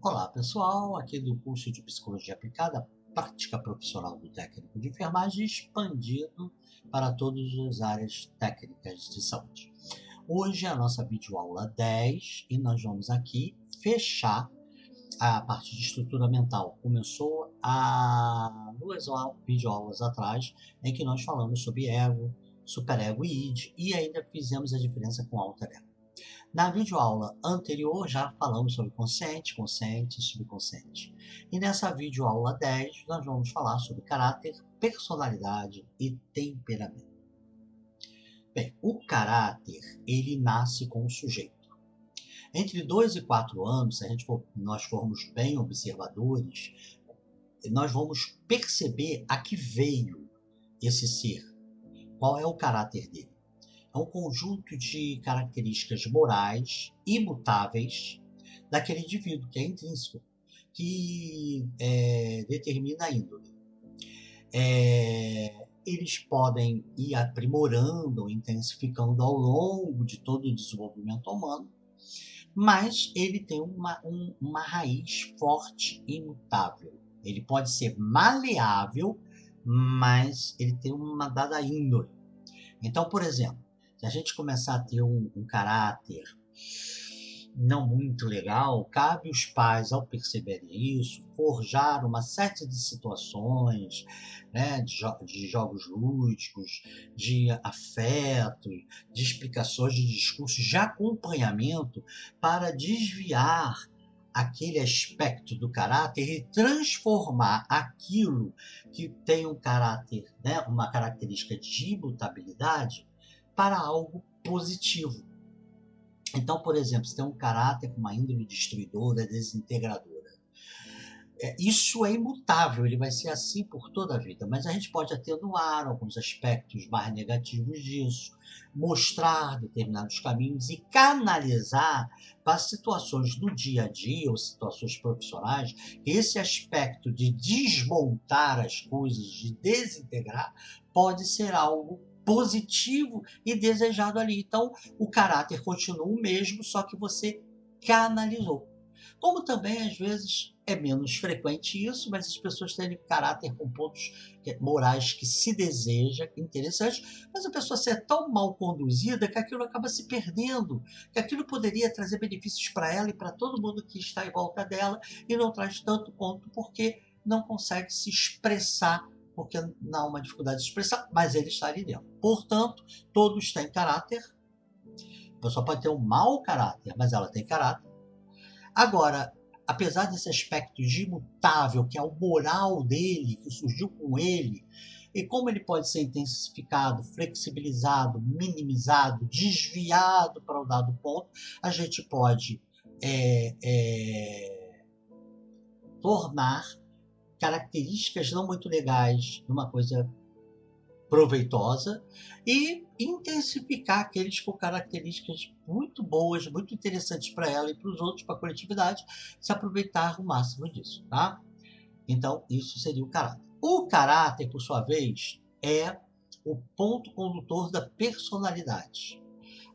Olá pessoal, aqui do curso de Psicologia Aplicada, Prática Profissional do Técnico de Enfermagem, expandido para todas as áreas técnicas de saúde. Hoje é a nossa videoaula 10 e nós vamos aqui fechar a parte de estrutura mental. Começou há duas videoaulas atrás, em que nós falamos sobre ego, superego e id, e ainda fizemos a diferença com alter ego. Na videoaula anterior já falamos sobre consciente, consciente e subconsciente. E nessa videoaula 10 nós vamos falar sobre caráter, personalidade e temperamento. Bem, o caráter, ele nasce com o sujeito. Entre 2 e 4 anos, se nós formos bem observadores, nós vamos perceber a que veio esse ser. Qual é o caráter dele? É um conjunto de características morais imutáveis daquele indivíduo, que é intrínseco, que determina a índole. Eles podem ir aprimorando, intensificando ao longo de todo o desenvolvimento humano, mas ele tem uma raiz forte e imutável. Ele pode ser maleável, mas ele tem uma dada índole. Então, por exemplo, se a gente começar a ter um caráter não muito legal, cabe os pais, ao perceberem isso, forjar uma série de situações, né, de jogos lúdicos, de afeto, de explicações, de discursos, de acompanhamento, para desviar aquele aspecto do caráter e transformar aquilo que tem um caráter, né, uma característica de imutabilidade, para algo positivo. Então, por exemplo, se tem um caráter com uma índole destruidora, desintegradora, isso é imutável, ele vai ser assim por toda a vida, mas a gente pode atenuar alguns aspectos mais negativos disso, mostrar determinados caminhos e canalizar para situações do dia a dia ou situações profissionais, esse aspecto de desmontar as coisas, de desintegrar, pode ser algo positivo e desejado ali. Então, o caráter continua o mesmo, só que você canalizou. Como também, às vezes, é menos frequente isso, mas as pessoas têm caráter com pontos morais que se deseja, interessante, mas a pessoa ser tão mal conduzida que aquilo acaba se perdendo, que aquilo poderia trazer benefícios para ela e para todo mundo que está em volta dela, e não traz tanto ponto porque não consegue se expressar, porque não há uma dificuldade de se expressar, mas ele está ali dentro. Portanto, todos têm caráter. A pessoa pode ter um mau caráter, mas ela tem caráter. Agora, apesar desse aspecto de imutável, que é o moral dele, que surgiu com ele, e como ele pode ser intensificado, flexibilizado, minimizado, desviado para um dado ponto, a gente pode tornar características não muito legais numa coisa proveitosa e intensificar aqueles com características muito boas, muito interessantes para ela e para os outros, para a coletividade, se aproveitar o máximo disso, tá? Então, isso seria o caráter. O caráter, por sua vez, é o ponto condutor da personalidade.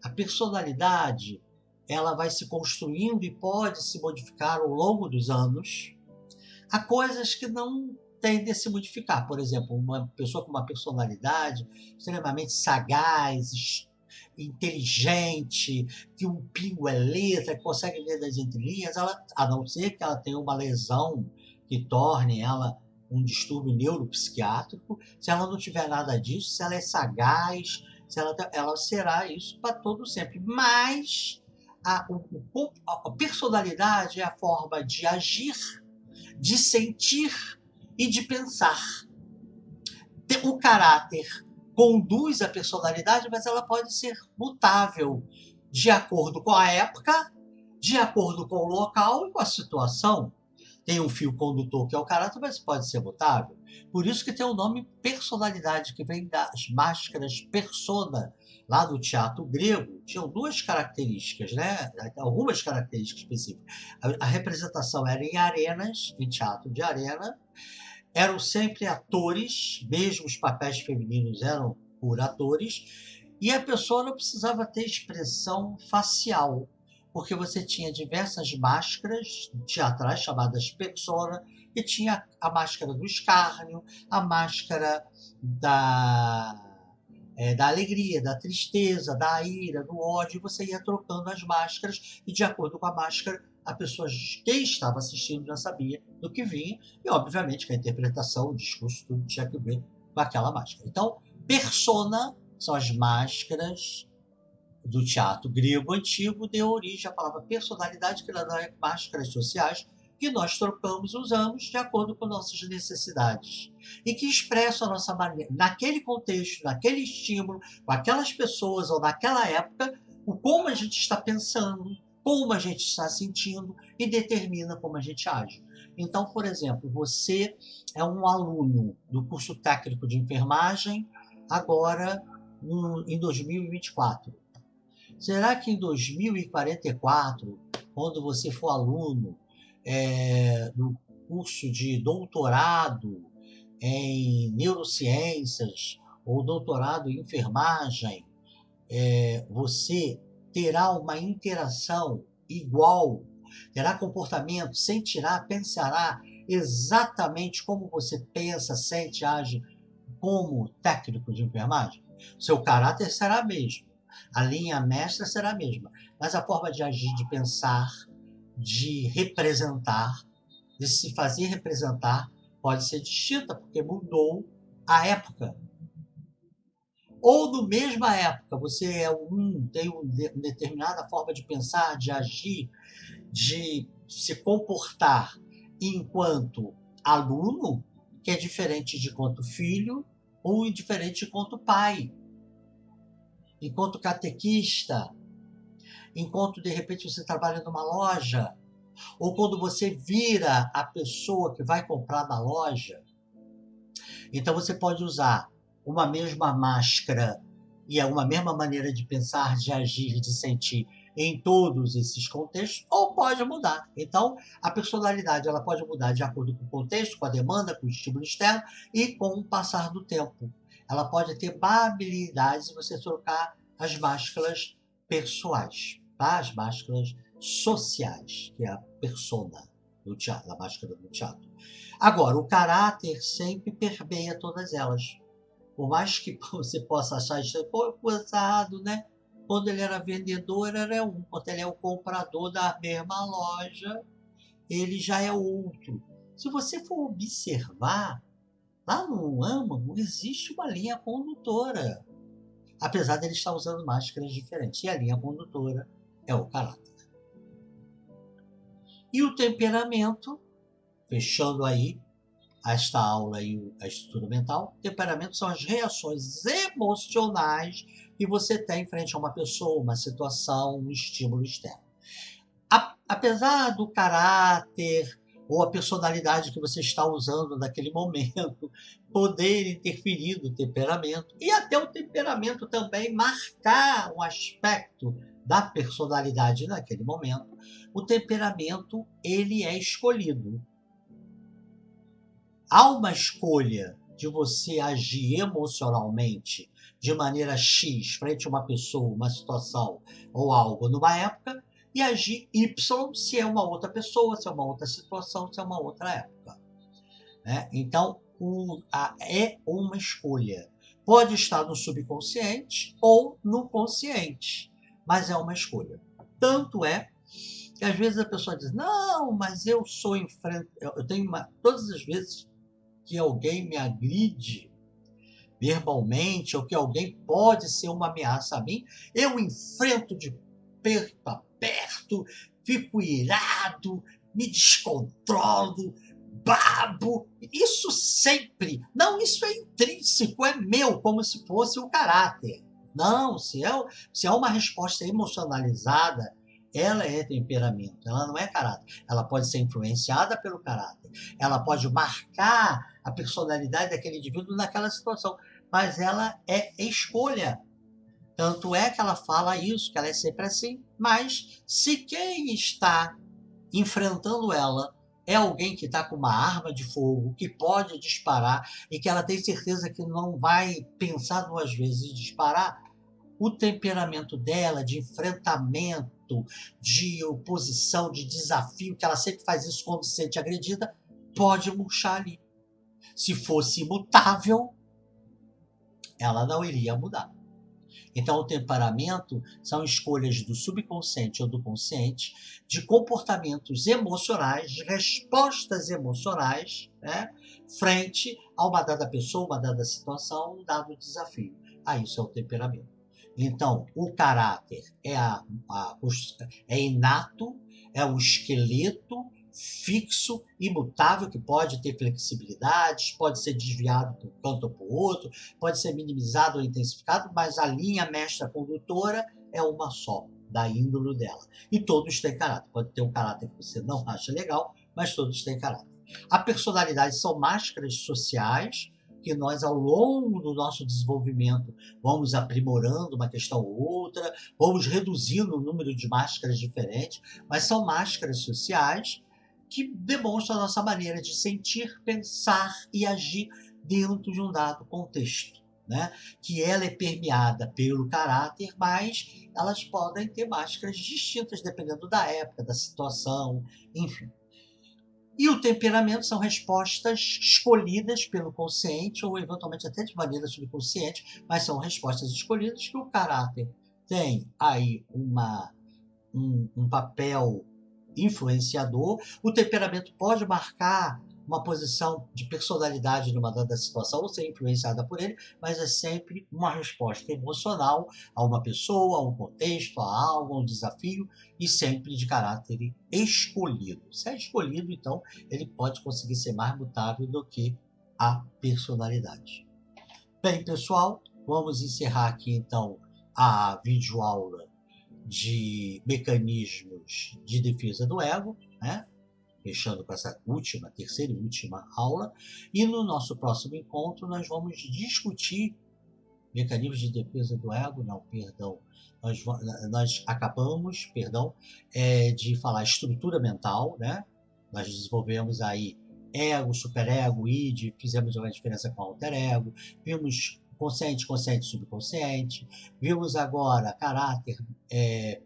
A personalidade, ela vai se construindo e pode se modificar ao longo dos anos. Há coisas que não tendem a se modificar. Por exemplo, uma pessoa com uma personalidade extremamente sagaz, inteligente, que um pingo é letra, que consegue ler das entrelinhas, a não ser que ela tenha uma lesão que torne ela um distúrbio neuropsiquiátrico, se ela não tiver nada disso, se ela é sagaz, ela será isso para todo sempre. Mas a personalidade é a forma de agir, de sentir e de pensar. O caráter conduz a personalidade, mas ela pode ser mutável de acordo com a época, de acordo com o local e com a situação. Tem um fio condutor que é o caráter, mas pode ser mutável. Por isso que tem o nome personalidade, que vem das máscaras persona. Lá do teatro grego, tinham duas características, né? Algumas características específicas. A representação era em arenas, em teatro de arena. Eram sempre atores, mesmo os papéis femininos eram por atores, e a pessoa não precisava ter expressão facial, porque você tinha diversas máscaras teatrais chamadas persona, e tinha a máscara do escárnio, a máscara da alegria, da tristeza, da ira, do ódio, e você ia trocando as máscaras, e de acordo com a máscara, a pessoa que estava assistindo já sabia do que vinha, e obviamente que a interpretação, o discurso, tudo tinha que ver com aquela máscara. Então, persona são as máscaras do teatro grego antigo, deu origem à palavra personalidade, que ela é máscaras sociais que nós trocamos e usamos de acordo com nossas necessidades e que expressam a nossa maneira, naquele contexto, naquele estímulo, com aquelas pessoas ou naquela época, o como a gente está pensando, como a gente está sentindo e determina como a gente age. Então, por exemplo, você é um aluno do curso técnico de enfermagem agora em 2024. Será que em 2044, quando você for aluno do curso de doutorado em neurociências ou doutorado em enfermagem, você terá uma interação igual, terá comportamento, sentirá, pensará exatamente como você pensa, sente, age como técnico de enfermagem? Seu caráter será mesmo. A linha mestra será a mesma, mas a forma de agir, de pensar, de representar, de se fazer representar, pode ser distinta, porque mudou a época. Ou na mesma época, você tem uma determinada forma de pensar, de agir, de se comportar enquanto aluno, que é diferente de quanto filho, ou diferente de quanto pai. Enquanto catequista, enquanto de repente você trabalha numa loja, ou quando você vira a pessoa que vai comprar na loja. Então você pode usar uma mesma máscara e uma mesma maneira de pensar, de agir, de sentir em todos esses contextos, ou pode mudar. Então, a personalidade ela pode mudar de acordo com o contexto, com a demanda, com o estímulo externo e com o passar do tempo. Ela pode ter habilidades de você trocar as máscaras pessoais, tá? As máscaras sociais, que é a persona do teatro, a máscara do teatro. Agora, o caráter sempre permeia todas elas. Por mais que você possa achar isso, pô, coisado, né? Quando ele era vendedor, era um. Quando ele é o comprador da mesma loja, ele já é outro. Se você for observar, lá no âmago existe uma linha condutora. Apesar de ele estar usando máscaras diferentes. E a linha condutora é o caráter. E o temperamento, fechando aí esta aula e a estrutura mental, temperamento são as reações emocionais que você tem frente a uma pessoa, uma situação, um estímulo externo. Apesar do caráter ou a personalidade que você está usando naquele momento poder interferir no temperamento e até o temperamento também marcar um aspecto da personalidade naquele momento, o temperamento ele é escolhido. Há uma escolha de você agir emocionalmente de maneira X frente a uma pessoa, uma situação ou algo numa época, e agir Y se é uma outra pessoa, se é uma outra situação, se é uma outra época. Né? Então, é uma escolha. Pode estar no subconsciente ou no consciente, mas é uma escolha. Tanto é que às vezes a pessoa diz, não, mas eu sou eu tenho todas as vezes que alguém me agride verbalmente ou que alguém pode ser uma ameaça a mim, eu enfrento de perto a perto, fico irado, me descontrolo, babo. Isso sempre. Não, isso é intrínseco, é meu, como se fosse o caráter. Não, se é uma resposta emocionalizada, ela é temperamento, ela não é caráter. Ela pode ser influenciada pelo caráter, ela pode marcar a personalidade daquele indivíduo naquela situação, mas ela é escolha. Tanto é que ela fala isso, que ela é sempre assim, mas se quem está enfrentando ela é alguém que está com uma arma de fogo, que pode disparar e que ela tem certeza que não vai pensar duas vezes em disparar, o temperamento dela de enfrentamento, de oposição, de desafio, que ela sempre faz isso quando se sente agredida, pode murchar ali. Se fosse imutável, ela não iria mudar. Então, o temperamento são escolhas do subconsciente ou do consciente de comportamentos emocionais, de respostas emocionais, né, frente a uma dada pessoa, uma dada situação, um dado desafio. Isso é o temperamento. Então, o caráter é inato, é o esqueleto fixo, imutável, que pode ter flexibilidades, pode ser desviado para um canto ou para o outro, pode ser minimizado ou intensificado, mas a linha mestra condutora é uma só, da índole dela. E todos têm caráter. Pode ter um caráter que você não acha legal, mas todos têm caráter. A personalidade são máscaras sociais, que nós, ao longo do nosso desenvolvimento, vamos aprimorando uma questão ou outra, vamos reduzindo o número de máscaras diferentes, mas são máscaras sociais que demonstram a nossa maneira de sentir, pensar e agir dentro de um dado contexto, né? Que ela é permeada pelo caráter, mas elas podem ter máscaras distintas dependendo da época, da situação, enfim. E o temperamento são respostas escolhidas pelo consciente ou eventualmente até de maneira subconsciente, mas são respostas escolhidas que o caráter tem aí um papel influenciador. O temperamento pode marcar uma posição de personalidade numa dada situação ou ser influenciada por ele, mas é sempre uma resposta emocional a uma pessoa, a um contexto, a algo, a um desafio, e sempre de caráter escolhido. Se é escolhido, então, ele pode conseguir ser mais mutável do que a personalidade. Bem, pessoal, vamos encerrar aqui, então, a videoaula de mecanismos de defesa do ego, né? Fechando com essa terceira e última aula. E no nosso próximo encontro nós vamos discutir mecanismos de defesa do ego, não, perdão, nós acabamos, de falar estrutura mental, né? Nós desenvolvemos aí ego, superego, id, fizemos uma diferença com alter ego, vimos consciente, consciente, subconsciente, vimos agora caráter,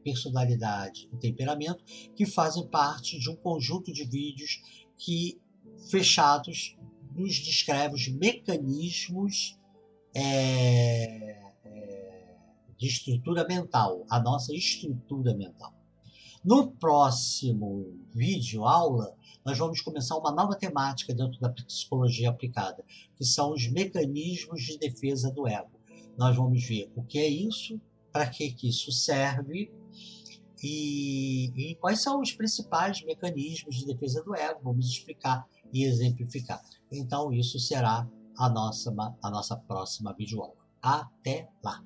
personalidade e temperamento, que fazem parte de um conjunto de vídeos que, fechados, nos descreve os mecanismos de estrutura mental, a nossa estrutura mental. No próximo vídeo aula, nós vamos começar uma nova temática dentro da psicologia aplicada, que são os mecanismos de defesa do ego. Nós vamos ver o que é isso, para que isso serve e quais são os principais mecanismos de defesa do ego. Vamos explicar e exemplificar. Então, isso será a nossa próxima videoaula. Até lá!